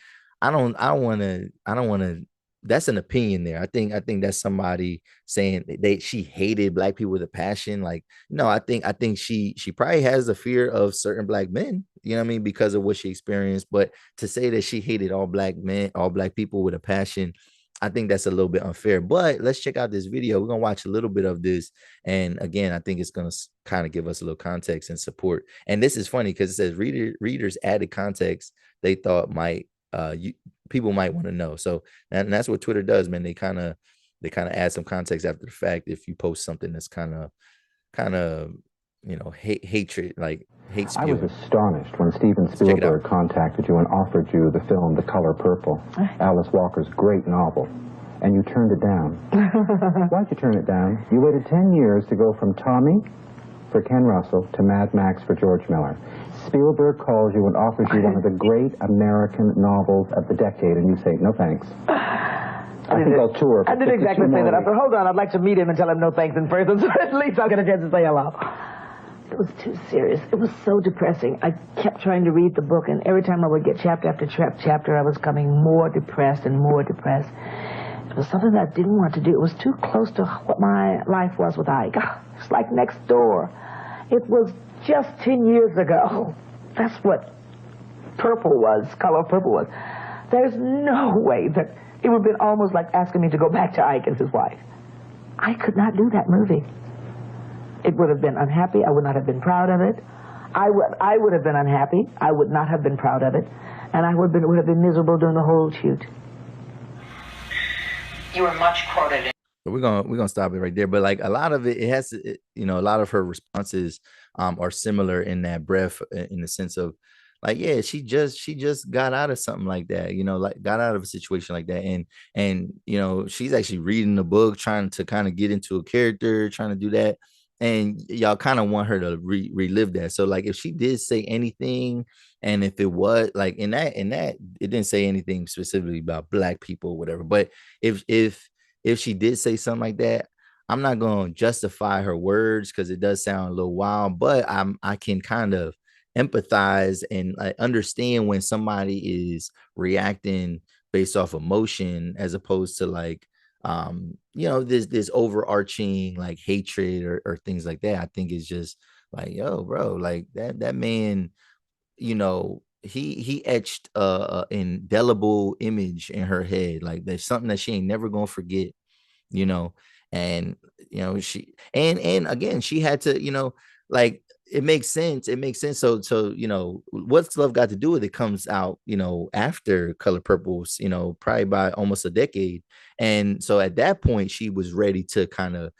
I don't want to that's an opinion there. I think that's somebody saying she hated Black people with a passion. Like, no, I think she probably has a fear of certain Black men, you know what I mean, because of what she experienced. But to say that she hated all Black men, all Black people with a passion, I think that's a little bit unfair. But let's check out this video. We're gonna watch a little bit of this, and again, I think it's gonna kind of give us a little context and support. And this is funny because it says readers added context they thought might people might want to know. So, and that's what Twitter does, man. They kind of add some context after the fact if you post something that's kind of hatred, like hate I was spew. astonished when Steven Spielberg contacted you and offered you the film The Color Purple, Alice Walker's great novel, and you turned it down. Why'd you turn it down? You waited 10 years to go from Tommy for Ken Russell to Mad Max for George Miller. Spielberg calls you and offers you one of the great American novels of the decade, and you say, no thanks. I think I'll tour. I didn't exactly say that. I said, hold on, I'd like to meet him and tell him no thanks in person, so at least I'll get a chance to say hello. It was too serious. It was so depressing. I kept trying to read the book, and every time I would get chapter after chapter, I was coming more depressed and more depressed. It was something that I didn't want to do. It was too close to what my life was with Ike. It's like next door. It was just 10 years ago. That's what Purple was, Color Purple was. There's no way that it would have been almost like asking me to go back to Ike and his wife. I could not do that movie. It would have been unhappy. I would not have been proud of it. I would have been unhappy. I would not have been proud of it. And I would have been miserable during the whole shoot. You were much quoted in. But we're gonna stop it right there. But like a lot of it has to, a lot of her responses are similar in that breath, in the sense of, like, yeah, she just got out of something like that, like got out of a situation like that, and she's actually reading the book, trying to kind of get into a character, trying to do that, and y'all kind of want her to relive that. So like if she did say anything, and if it was like in that it didn't say anything specifically about Black people or whatever, but if she did say something like that, I'm not going to justify her words because it does sound a little wild, but I can kind of empathize and understand when somebody is reacting based off emotion as opposed to like this overarching like hatred or things like that. I think it's just like, yo, bro, like that man, he etched a indelible image in her head. Like there's something that she ain't never gonna forget, you know and she and again she had to, like it makes sense. So what's love got to do with it comes out, after Color Purples, probably by almost a decade. And so at that point she was ready to kind of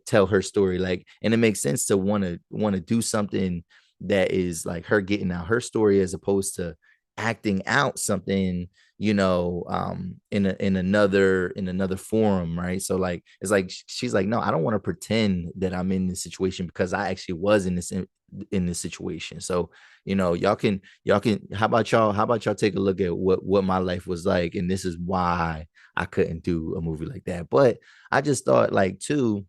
tell her story, like, and it makes sense to want to do something that is like her getting out her story as opposed to acting out something, in another forum, right? So like it's like she's like, no, I don't want to pretend that I'm in this situation because I actually was in this situation. So y'all can how about y'all take a look at what my life was like, and this is why I couldn't do a movie like that. But I just thought, like, too,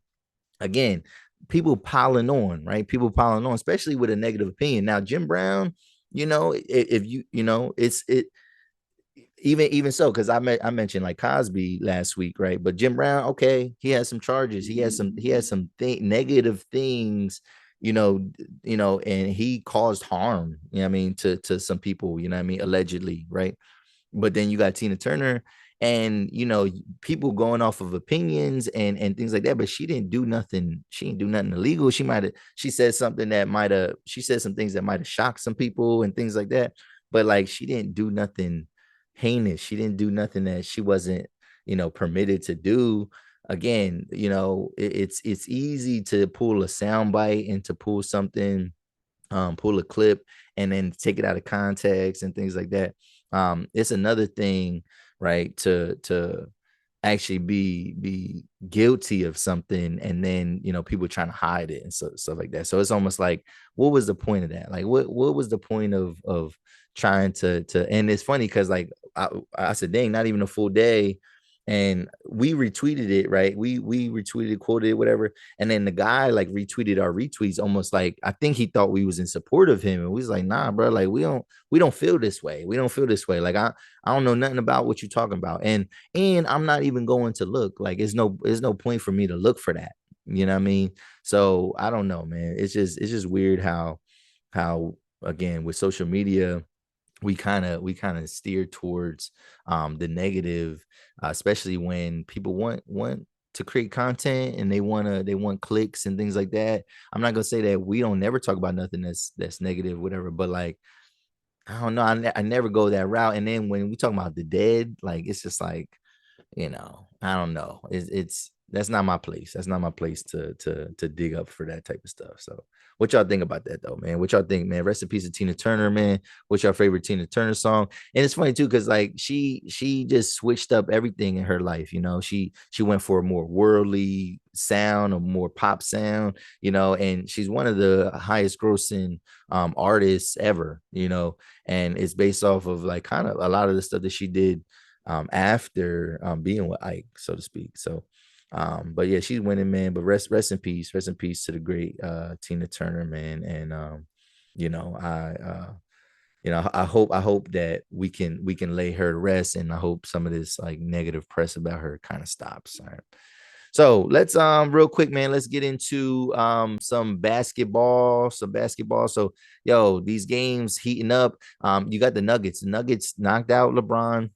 again, people piling on, right? People piling on, especially with a negative opinion. Now Jim Brown, if it's even so, because I mentioned like Cosby last week, right? But Jim Brown, okay, he has some charges, he has some negative things, and he caused harm, I mean, to some people, allegedly, right? But then you got Tina Turner, and people going off of opinions and things like that, but she didn't do nothing illegal. She said some things that might have shocked some people and things like that, but like she didn't do nothing heinous. She didn't do nothing that she wasn't permitted to do. again, it's easy to pull a soundbite and to pull something, pull a clip and then take it out of context and things like that. It's another thing, right, to actually be guilty of something and then people trying to hide it and stuff like that. So it's almost like, what was the point of that? Like what was the point of trying to and it's funny because like I said, dang, not even a full day, and we retweeted it, right? We retweeted, quoted it, whatever, and then the guy like retweeted our retweets, almost like I think he thought we was in support of him, and we was like, nah, bro, like we don't feel this way. We don't feel this way. Like I don't know nothing about what you're talking about, and I'm not even going to look. Like there's no point for me to look for that. You know what I mean? So I don't know, man. It's just weird how again with social media we kind of steer towards the negative, especially when people want to create content and they want clicks and things like that. I'm not gonna say that we don't never talk about nothing that's negative, whatever, but like I don't know, I never go that route. And then when we talk about the dead, like it's just like, I don't know. It's that's not my place. That's not my place to dig up for that type of stuff. So what y'all think about that though, man? What y'all think, man? Rest in peace to Tina Turner, man. What's your favorite Tina Turner song? And it's funny too, because like she just switched up everything in her life. She went for a more worldly sound, a more pop sound, and she's one of the highest grossing artists ever, and it's based off of like kind of a lot of the stuff that she did after being with Ike, so to speak. So but yeah, she's winning, man. But rest in peace to the great Tina Turner, man. And I hope that we can lay her to rest, and I hope some of this like negative press about her kind of stops. All right. So let's real quick, man, let's get into some basketball. So these games heating up. You got the Nuggets. The Nuggets knocked out LeBron.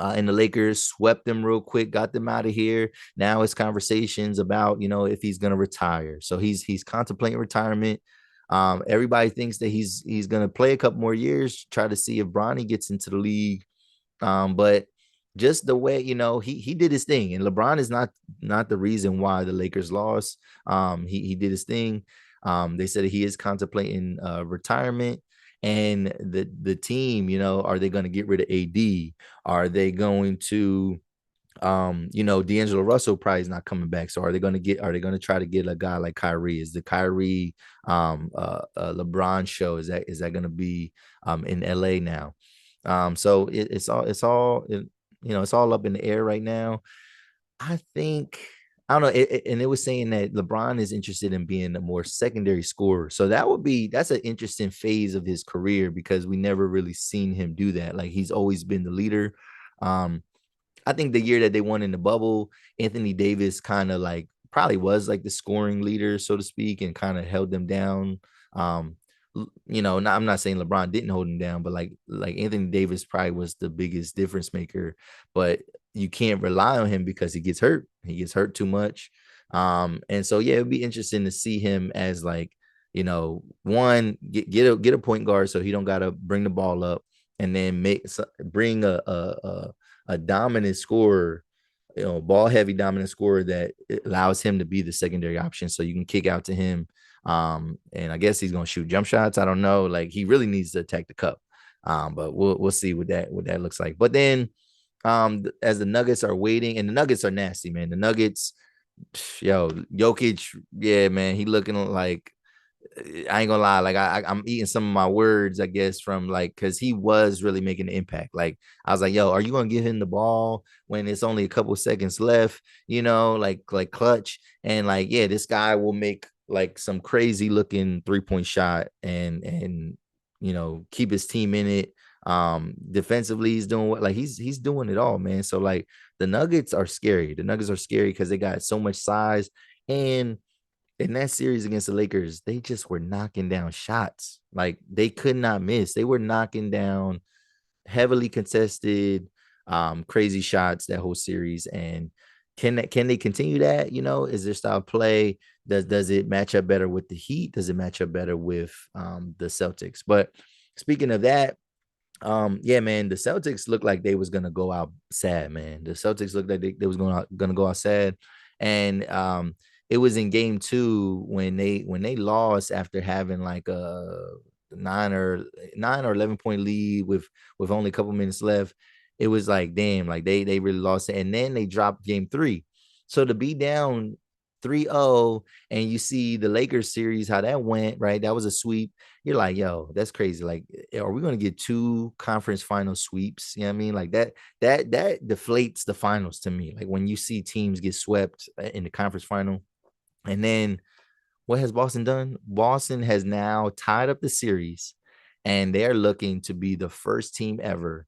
And the Lakers swept them real quick, got them out of here. Now it's conversations about, if he's going to retire. So he's contemplating retirement. Everybody thinks that he's going to play a couple more years, try to see if Bronny gets into the league. But just the way, he did his thing, and LeBron is not the reason why the Lakers lost. He did his thing. They said he is contemplating retirement. And the team, are they going to get rid of AD? Are they going to, D'Angelo Russell probably is not coming back. So are they going to try to get a guy like Kyrie? Is the Kyrie LeBron show? Is that going to be in LA now? So it's all it's all up in the air right now. I think, I don't know. And it was saying that LeBron is interested in being a more secondary scorer. So that's an interesting phase of his career, because we never really seen him do that. Like he's always been the leader. I think the year that they won in the bubble, Anthony Davis kind of like probably was like the scoring leader, so to speak, and kind of held them down. I'm not saying LeBron didn't hold him down, but like Anthony Davis probably was the biggest difference maker. But you can't rely on him because he gets hurt. He gets hurt too much. And so yeah, it'd be interesting to see him as like, one, get a point guard so he don't gotta bring the ball up, and then bring a dominant scorer, ball heavy dominant scorer that allows him to be the secondary option, so you can kick out to him. And I guess he's gonna shoot jump shots. I don't know. Like he really needs to attack the cup. But we'll see what that looks like. But then as the Nuggets are waiting, and the Nuggets are nasty, man. The Nuggets, Jokic, yeah, man, he looking like, I ain't gonna lie, like I'm eating some of my words, I guess, from like, because he was really making an impact. Like I was like, yo, are you gonna give him the ball when it's only a couple seconds left? Like clutch, and like, yeah, this guy will make like some crazy looking 3-point shot and keep his team in it. Defensively, he's doing what, like he's doing it all, man. So like the Nuggets are scary. The Nuggets are scary because they got so much size, and in that series against the Lakers, they just were knocking down shots. Like they could not miss. They were knocking down heavily contested, crazy shots that whole series. And can they continue that? Is their style of play? Does it match up better with the Heat? Does it match up better with the Celtics? But speaking of that, Yeah, man, the Celtics looked like they was gonna go out sad, man. The Celtics looked like they was gonna go out sad. And it was in game 2 when they lost after having like a 9 or 11 point lead with only a couple minutes left. It was like, damn, like they really lost it. And then they dropped game 3. So to be down 3-0, and you see the Lakers series, how that went, right? That was a sweep. You're like, yo, that's crazy. Like, are we going to get 2 conference final sweeps? You know what I mean? Like that deflates the finals to me. Like when you see teams get swept in the conference final. And then what has Boston done? Boston has now tied up the series, and they're looking to be the first team ever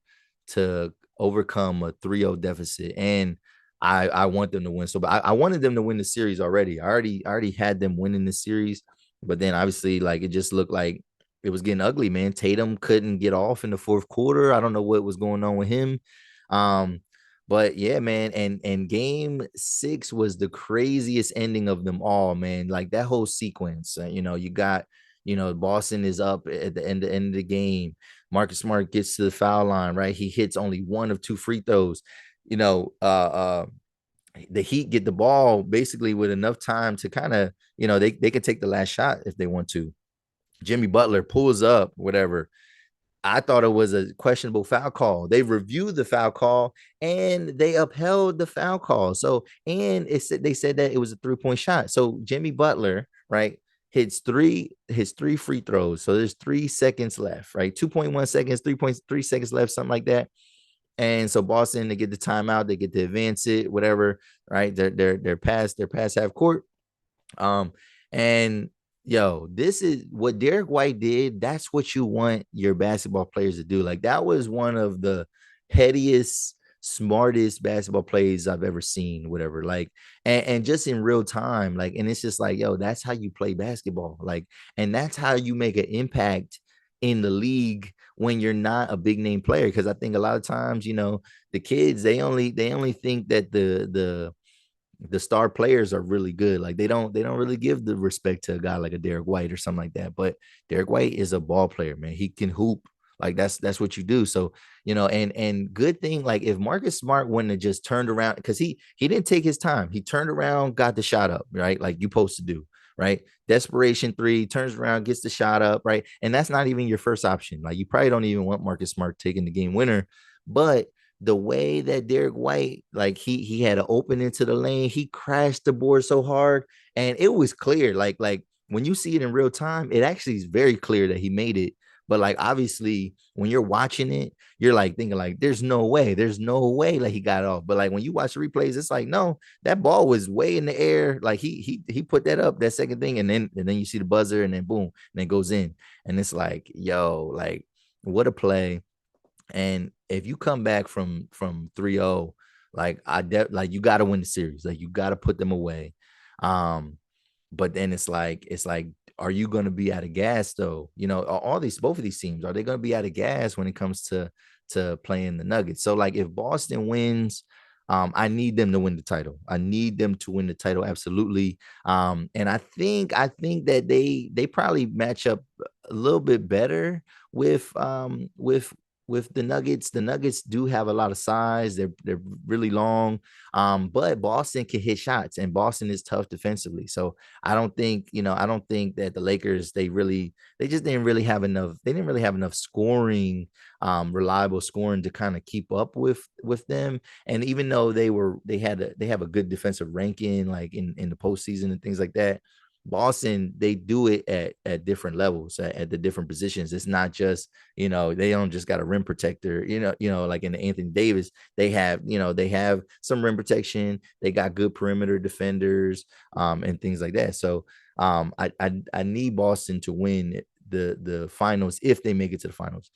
to overcome a 3-0 deficit. And I want them to win. So, but I wanted them to win the series already. I already had them winning the series, but then obviously, like, it just looked like it was getting ugly, man. Tatum couldn't get off in the fourth quarter. I don't know what was going on with him. Um, but yeah, man, and game 6 was the craziest ending of them all, man. Like that whole sequence, you got, Boston is up at the end of the game. Marcus Smart gets to the foul line, right? He hits only 1 of 2 free throws. You know, the Heat get the ball basically with enough time to kind of, they can take the last shot if they want to. Jimmy Butler pulls up, whatever. I thought it was a questionable foul call. They reviewed the foul call and they upheld the foul call. So, and they said that it was a 3-point shot. So Jimmy Butler, right, hits his 3 free throws. So there's 3 seconds left, right? 2.1 seconds, 3.3 seconds left, something like that. And so Boston, they get the timeout, they get to advance it, whatever, right? They're past half court. And yo, this is what Derek White did. That's what you want your basketball players to do. Like that was one of the headiest, smartest basketball plays I've ever seen, whatever. Like, and just in real time, like, and it's just like, yo, that's how you play basketball. Like, and that's how you make an impact in the league when you're not a big name player. Because I think a lot of times, the kids, they only think that the star players are really good. Like they don't really give the respect to a guy like a Derek White or something like that. But Derek White is a ball player, man. He can hoop. Like that's what you do. So, and good thing, like if Marcus Smart wouldn't have just turned around, because he didn't take his time. He turned around, got the shot up, right? Like you supposed to do, right? Desperation 3, turns around, gets the shot up, right? And that's not even your first option. Like you probably don't even want Marcus Smart taking the game winner. But the way that Derek White, like he had an open into the lane, he crashed the board so hard, and it was clear. Like when you see it in real time, it actually is very clear that he made it. But like obviously, when you're watching it, you're like thinking like, there's no way, like he got off. But like when you watch the replays, it's like, no, that ball was way in the air. Like he put that up, that second thing, and then you see the buzzer, and then boom, and it goes in, and it's like, yo, like what a play. And if you come back from 3-0, like like you got to win the series. Like you got to put them away. But then it's like, are you going to be out of gas though? Both of these teams, are they going to be out of gas when it comes to playing the Nuggets? So like if Boston wins, I need them to win the title. I need them to win the title. Absolutely. And I think that they probably match up a little bit better with the Nuggets. The Nuggets do have a lot of size. They're really long. But Boston can hit shots, and Boston is tough defensively. So I don't think that the Lakers, they just didn't really have enough. They didn't really have enough scoring, reliable scoring to kind of keep up with them. And even though they have a good defensive ranking, like in the postseason and things like that, Boston, they do it at different levels, at the different positions. It's not just, they don't just got a rim protector, like in the Anthony Davis, they have some rim protection. They got good perimeter defenders, and things like that. So I need Boston to win the finals if they make it to the finals.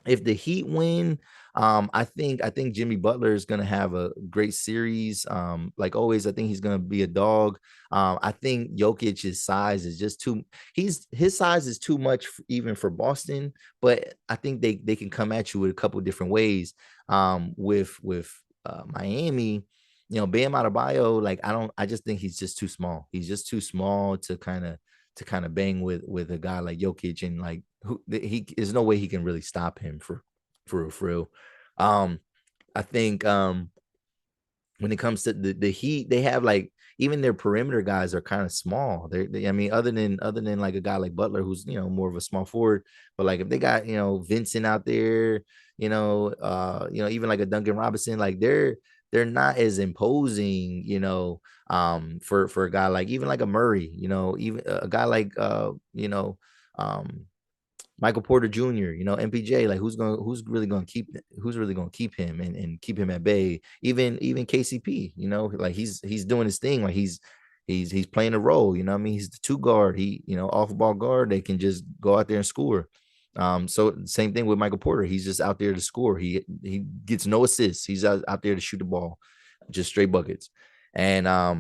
If the Heat win, I think Jimmy Butler is gonna have a great series. Like always, I think he's gonna be a dog. I think Jokic's size is just his size is too much even for Boston, but I think they can come at you with a couple different ways. With Miami, Bam Adebayo, like I just think he's just too small. He's just too small to kind of bang with a guy like Jokic, and like there's no way he can really stop him For real, for real. I think when it comes to the Heat, they have like even their perimeter guys are kind of small. I mean, other than like a guy like Butler, who's more of a small forward, but like if they got Vincent out there, even like a Duncan Robinson, like they're not as imposing, for a guy like even like a Murray, even a guy like um Michael Porter Jr., MPJ, like who's really gonna keep him and keep him at bay. Even KCP, like he's doing his thing, like he's playing a role, I mean, he's the two guard, off ball guard, they can just go out there and score. So same thing with Michael Porter, he's just out there to score. He gets no assists, he's out there to shoot the ball, just straight buckets. And I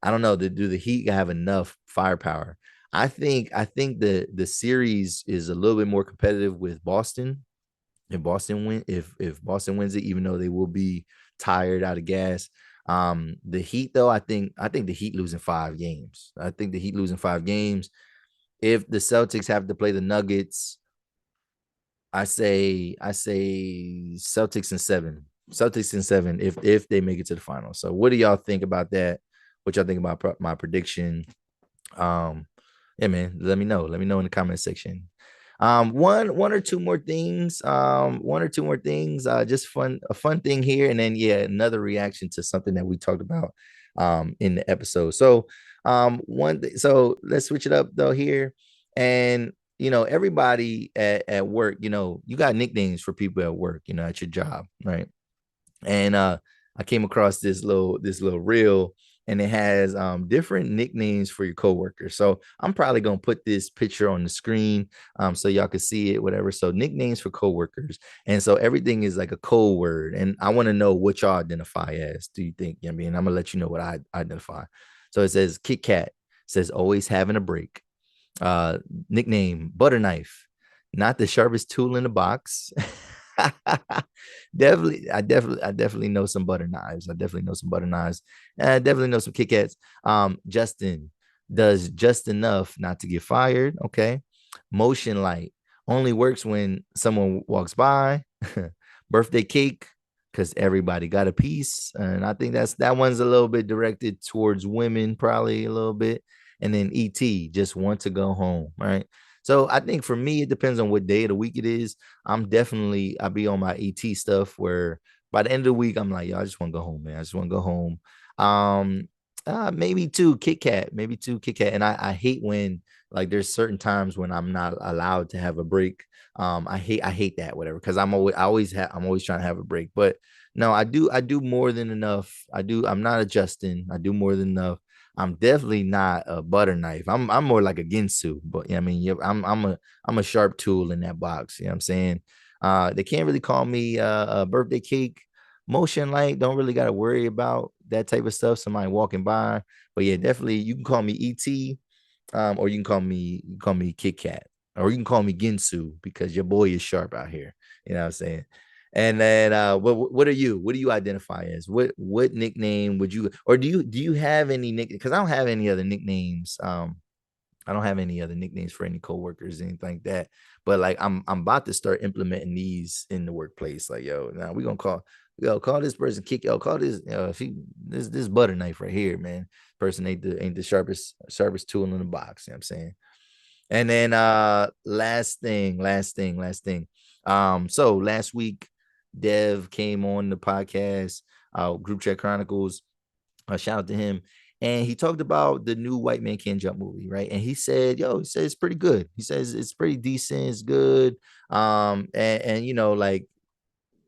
don't know. Do the Heat have enough firepower? I think the series is a little bit more competitive with Boston. If Boston wins it, even though they will be tired out of gas. The Heat though, I think the Heat losing 5 games. I think the Heat losing 5 games. If the Celtics have to play the Nuggets, I say Celtics in 7. Celtics in 7 if they make it to the final. So what do y'all think about that? What y'all think about my prediction? Um, yeah, man, let me know. Let me know in the comment section. One or two more things. Just a fun thing here, and then another reaction to something that we talked about in the episode. So so let's switch it up though here. And everybody at work, you got nicknames for people at work, at your job, right? And I came across this little reel, and it has different nicknames for your coworkers. So I'm probably gonna put this picture on the screen so y'all can see it, whatever. So nicknames for coworkers, and so everything is like a code word, and I want to know what y'all identify as. Do you think? I mean, I'm gonna let you know what I identify. So it says Kit Kat, says always having a break. Uh, Nickname Butter Knife, not the sharpest tool in the box. I definitely know some butter knives. I definitely know some butter knives. And I definitely know some Kit Kats. Justin does just enough not to get fired. Okay. Motion light only works when someone walks by. Birthday cake, because everybody got a piece. And I think that one's a little bit directed towards women, probably a little bit. And then ET, just want to go home. Right. So I think for me, it depends on what day of the week it is. I'll be on my ET stuff where by the end of the week, I'm like, yo, I just want to go home, man. I just want to go home. Um, maybe two Kit Kat, maybe two Kit Kat. And I hate when like there's certain times when I'm not allowed to have a break. I hate that, whatever, because I'm always trying to have a break. But no, I do more than enough. I'm not adjusting. I do more than enough. I'm definitely not a butter knife. I'm more like a Ginsu, but I mean, I'm a sharp tool in that box. You know what I'm saying? They can't really call me a birthday cake. Motion light, don't really got to worry about that type of stuff. Somebody walking by, but yeah, definitely you can call me ET, or you can call me Kit Kat, or you can call me Ginsu because your boy is sharp out here. You know what I'm saying? And then what are you? What do you identify as? What nickname would you, or do you have any nickname? Because I don't have any other nicknames. I don't have any other nicknames for any coworkers, anything like that. But like I'm about to start implementing these in the workplace. Like, yo, now call this person kick, call this this butter knife right here, man. Person ain't the sharpest tool in the box. You know what I'm saying? And then last thing. So last week, Dev came on the podcast, Group Chat Chronicles. Shout out to him. And he talked about the new White Man Can't Jump movie, right? And he said, he said it's pretty good. He says it's pretty decent, it's good. And like,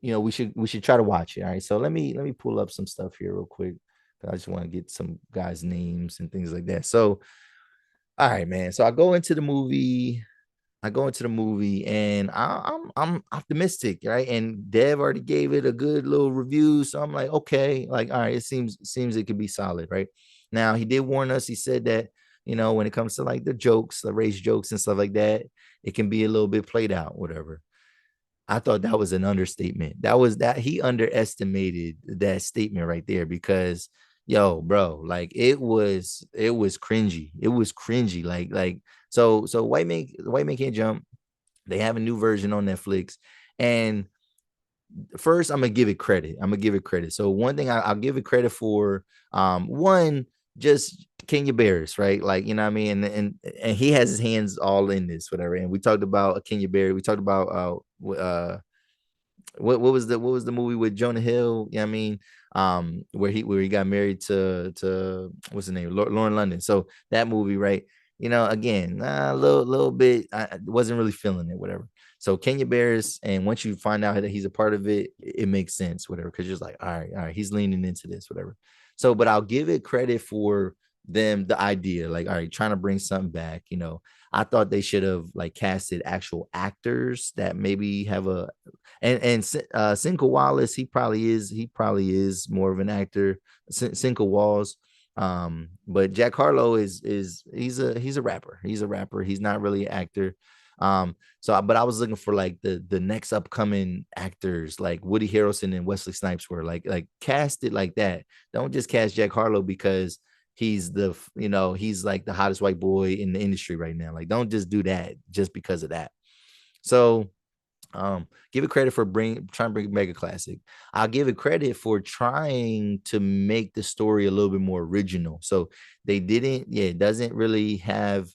we should try to watch it. All right. So let me pull up some stuff here real quick. I just want to get some guys' names and things like that. So all right, man. So I go into the movie. And I'm optimistic, right? And Dev already gave it a good little review, so I'm like, okay, like, all right, it seems it could be solid, right? Now he did warn us. He said that when it comes to like the jokes, the race jokes and stuff like that, it can be a little bit played out, whatever. I thought that was an understatement. That he underestimated that statement right there because yo, bro, like it was cringy. It was cringy. Like so white man can't jump. They have a new version on Netflix, and first I'm gonna give it credit. So one thing I'll give it credit for, one, just Kenya Barris, right? Like, you know what I mean? And he has his hands all in this, whatever. And we talked about Kenya Barris. We talked about what was the movie with Jonah Hill? You know what I mean? Where he got married to what's his name? Lauren London. So that movie, right? You know, again, a little bit, I wasn't really feeling it, whatever. So Kenya Barris, and once you find out that he's a part of it, it makes sense, whatever, because you're just like, all right, he's leaning into this, whatever. So, but I'll give it credit for them, the idea, like, all right, trying to bring something back. You know, I thought they should have like casted actual actors that maybe have a, and Cinco Wallace, he probably is more of an actor. Cinco Walls. But Jack Harlow is he's a rapper. He's not really an actor. But I was looking for like the next upcoming actors, like Woody Harrelson and Wesley Snipes were like cast it like that. Don't just cast Jack Harlow because he's he's like the hottest white boy in the industry right now. Like, don't just do that just because of that. So give it credit for trying to bring back a classic. I'll give it credit for trying to make the story a little bit more original. So they didn't, it doesn't really have,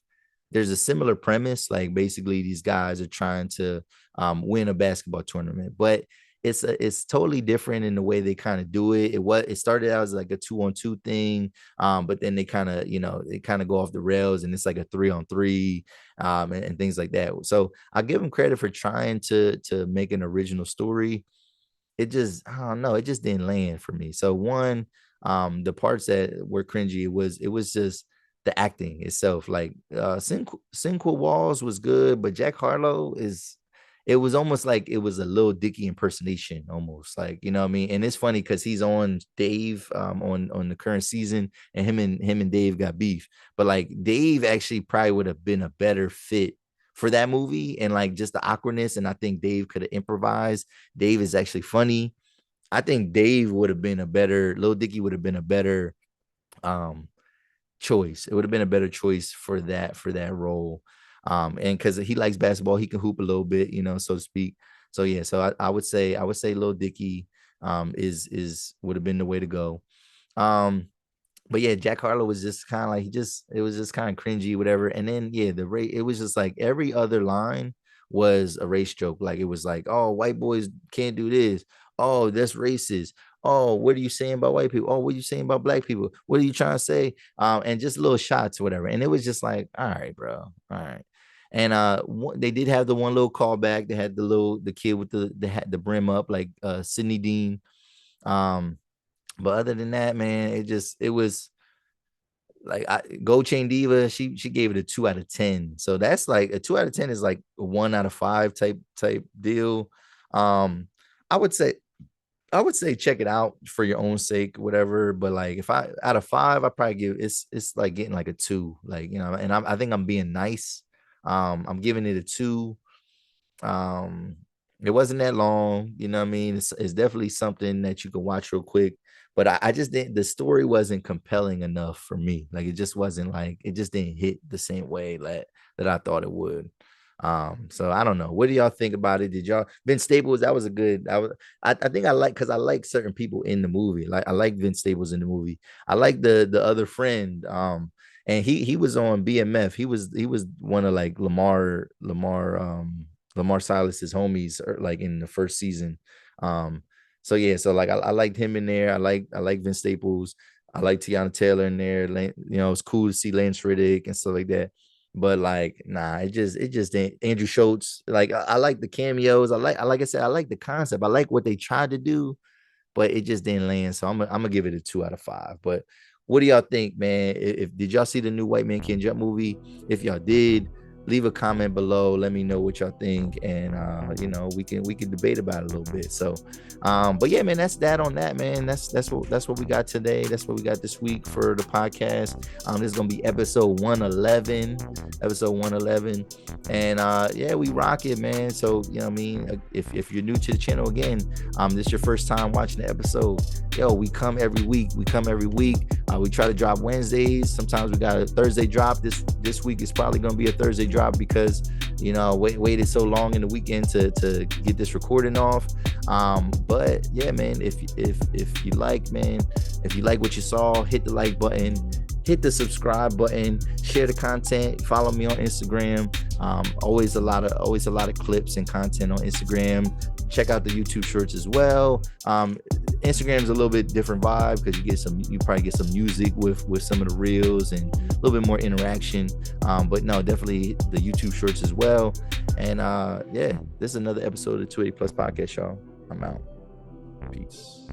there's a similar premise. Like, basically these guys are trying to win a basketball tournament, but it's totally different in the way they kind of do it. It started out as like a 2-on-2 thing, but then they kind of go off the rails, and it's like a 3-on-3, and things like that. So I give them credit for trying to make an original story. It just, I don't know, it just didn't land for me. So one, the parts that were cringy, it was just the acting itself. Like Cinco Walls was good, but Jack Harlow it was almost like it was a Lil Dicky impersonation, almost, like, you know what I mean? And it's funny because he's on Dave on the current season, and him and Dave got beef. But like, Dave actually probably would have been a better fit for that movie, and like just the awkwardness. And I think Dave could have improvised. Dave is actually funny. I think Dave would have been Lil Dicky would have been a better choice. It would have been a better choice for that role. And because he likes basketball, he can hoop a little bit, so to speak. So yeah, so I would say Lil Dicky is would have been the way to go. But yeah, Jack Harlow was just kind of like, it was just kind of cringy, whatever. And then yeah, it was just like every other line was a race joke. Like, it was like, oh, white boys can't do this. Oh, that's racist. Oh, what are you saying about white people? Oh, what are you saying about black people? What are you trying to say? And just little shots or whatever. And it was just like, all right, bro. All right. And they did have the one little callback. They had the kid with the brim up, like Sidney Dean. But other than that, man, it was like, Gold Chain Diva, she gave it a 2 out of 10. So that's like a 2 out of 10 is like a 1 out of 5 type deal. I would say check it out for your own sake, whatever. But like, if out of 5, I probably give it's like getting like a 2, like, and I think I'm being nice. I'm giving it a 2. It wasn't that long, you know what I mean? It's definitely something that you can watch real quick, but I just didn't, the story wasn't compelling enough for me. Like, it just wasn't like, it just didn't hit the same way that I thought it would. So I don't know. What do y'all think about it? Did y'all, Vince Staples? That was a good. I think I like, because I like certain people in the movie. Like, I like Vince Staples in the movie. I like the other friend. And he was on BMF. He was one of like Lamar Silas's homies, like in the first season. So yeah, so like I liked him in there. I like Vince Staples. I like Tiana Taylor in there. It's cool to see Lance Riddick and stuff like that. But like, nah, it just didn't. Andrew Schultz, like, I like the cameos. Like I said, I like the concept. I like what they tried to do, but it just didn't land. So I'm gonna give it a 2 out of 5. But what do y'all think, man? Did y'all see the new White Man Can't Jump movie? If y'all did, leave a comment below. Let me know what y'all think, and we can debate about it a little bit. So, but yeah, man, that's that on that, man. That's what we got today. That's what we got this week for the podcast. This is gonna be episode 111. And yeah, we rock it, man. So, you know what I mean? If you're new to the channel again, this is your first time watching the episode, yo, we come every week. We try to drop Wednesdays. Sometimes we got a Thursday drop. This week is probably gonna be a Thursday drop. drop because, you know, I waited so long in the weekend to get this recording off. But yeah, man, if you like what you saw, hit the like button, hit the subscribe button, share the content, follow me on Instagram. Always a lot of clips and content on Instagram. Check out the YouTube shorts as well. Instagram's a little bit different vibe because you probably get some music with some of the reels and a little bit more interaction. But no, definitely the YouTube shorts as well. And yeah, this is another episode of the 280 Plus podcast, y'all. I'm out. Peace.